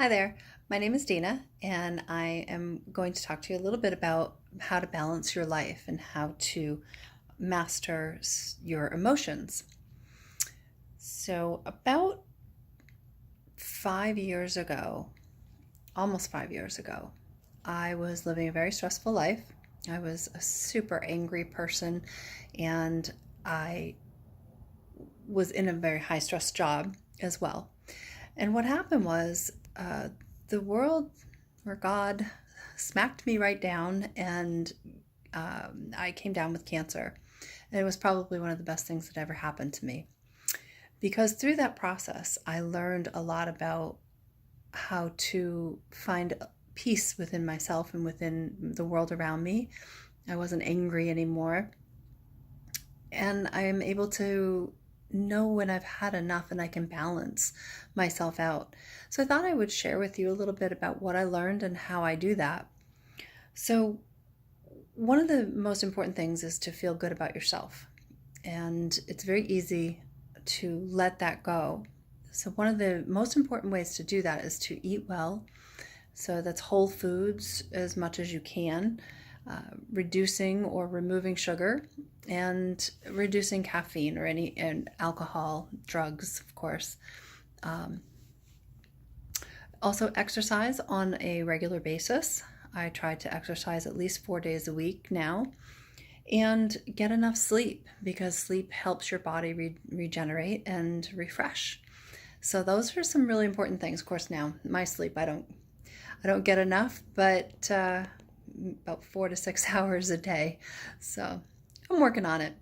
Hi there. My name is Dina, and I am going to talk to you a little bit about how to balance your life and how to master your emotions. So, about 5 years ago, almost 5 years ago, I was living a very stressful life. I was a super angry person, and I was in a very high stress job as well. And what happened was the world or God smacked me right down, and I came down with cancer. And it was probably one of the best things that ever happened to me. Because through that process, I learned a lot about how to find peace within myself and within the world around me. I wasn't angry anymore. And I am able to know when I've had enough and I can balance myself out. So I thought I would share with you a little bit about what I learned and how I do that. So, one of the most important things is to feel good about yourself. And it's very easy to let that go. So, one of the most important ways to do that is to eat well. So, that's whole foods as much as you can, reducing or removing sugar, and reducing caffeine or any and alcohol, drugs, of course. Um, Also, exercise on a regular basis. I try to exercise at least 4 days a week now, and get enough sleep because sleep helps your body regenerate and refresh. So those are some really important things. Of course, now my sleep, I don't get enough, but about 4 to 6 hours a day. So I'm working on it.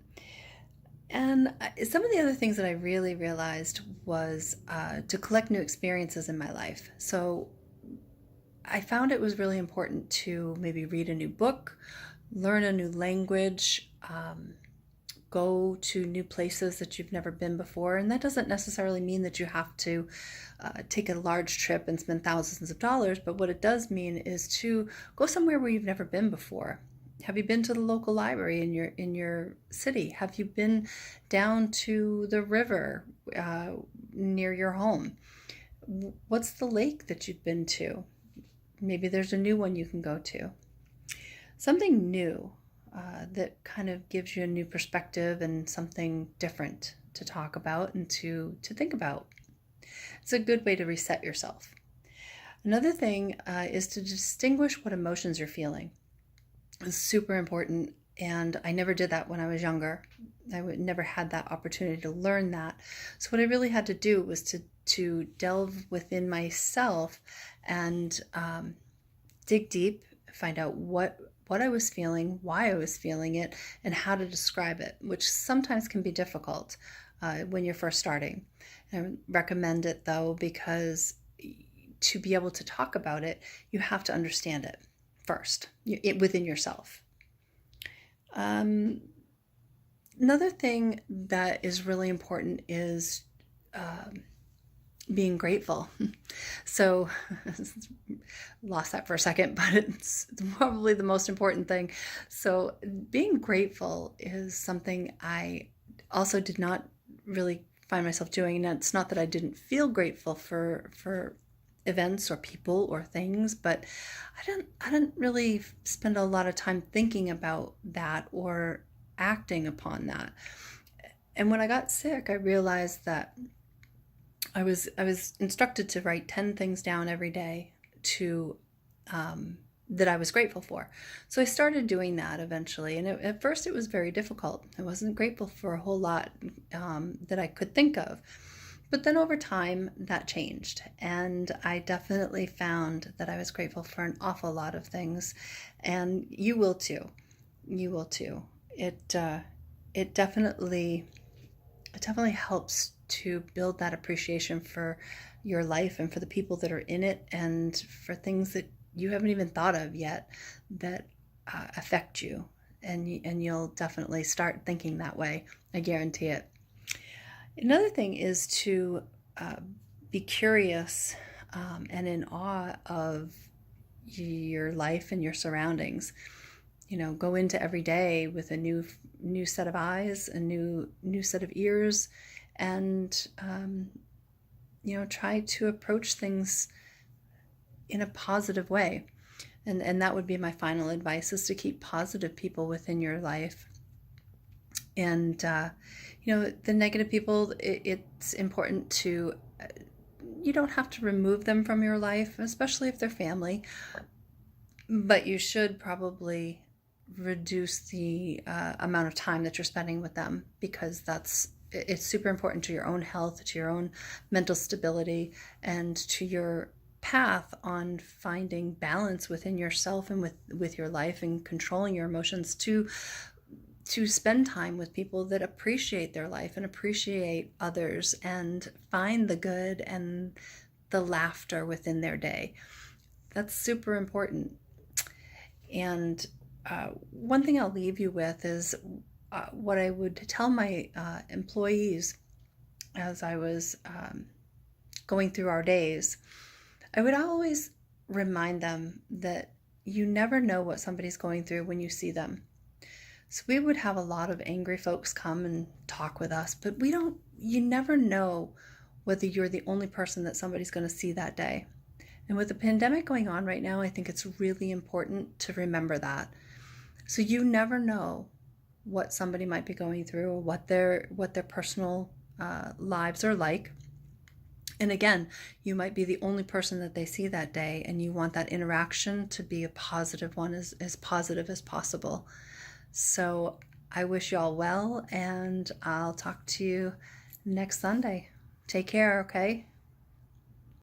And some of the other things that I really realized was to collect new experiences in my life. So I found it was really important to maybe read a new book, learn a new language, go to new places that you've never been before. And that doesn't necessarily mean that you have to take a large trip and spend thousands of dollars, but what it does mean is to go somewhere where you've never been before. Have you been to the local library in your city? Have you been down to the river near your home? What's the lake that you've been to? Maybe there's a new one you can go to. Something new that kind of gives you a new perspective and something different to talk about and to think about. It's a good way to reset yourself. Another thing is to distinguish what emotions you're feeling. It's super important, and I never did that when I was younger. Never had that opportunity to learn that. So what I really had to do was to delve within myself and dig deep, find out what I was feeling, why I was feeling it, and how to describe it, which sometimes can be difficult when you're first starting. I recommend it though, because to be able to talk about it, you have to understand it first within yourself. Um, Another thing that is really important is being grateful. So, lost that for a second, but it's probably the most important thing. So, being grateful is something I also did not really find myself doing. And it's not that I didn't feel grateful for events or people or things, but I didn't really spend a lot of time thinking about that or acting upon that. And when I got sick, I realized that I was instructed to write 10 things down every day to that I was grateful for. So I started doing that eventually, and at first it was very difficult. I wasn't grateful for a whole lot that I could think of. But then over time, that changed, and I definitely found that I was grateful for an awful lot of things, and you will too. You will too. It uh, it definitely helps to build that appreciation for your life and for the people that are in it and for things that you haven't even thought of yet that affect you. And you'll definitely start thinking that way. I guarantee it. Another thing is to uh, be curious and in awe of your life and your surroundings. Go into every day with a new set of eyes, a new set of ears, and try to approach things in a positive way. And that would be my final advice, is to keep positive people within your life. And, the negative people, it's important to, you don't have to remove them from your life, especially if they're family, but you should probably reduce the amount of time that you're spending with them, because it's super important to your own health, to your own mental stability, and to your path on finding balance within yourself and with your life, and controlling your emotions, to spend time with people that appreciate their life and appreciate others and find the good and the laughter within their day. That's super important. And one thing I'll leave you with is what I would tell my employees as I was going through our days. I would always remind them that you never know what somebody's going through when you see them. So we would have a lot of angry folks come and talk with us, but you never know whether you're the only person that somebody's going to see that day. And with the pandemic going on right now, I think it's really important to remember that. So you never know what somebody might be going through, or what their personal lives are like. And again, you might be the only person that they see that day, and you want that interaction to be a positive one, as positive as possible. So I wish you all well, and I'll talk to you next Sunday. Take care, okay?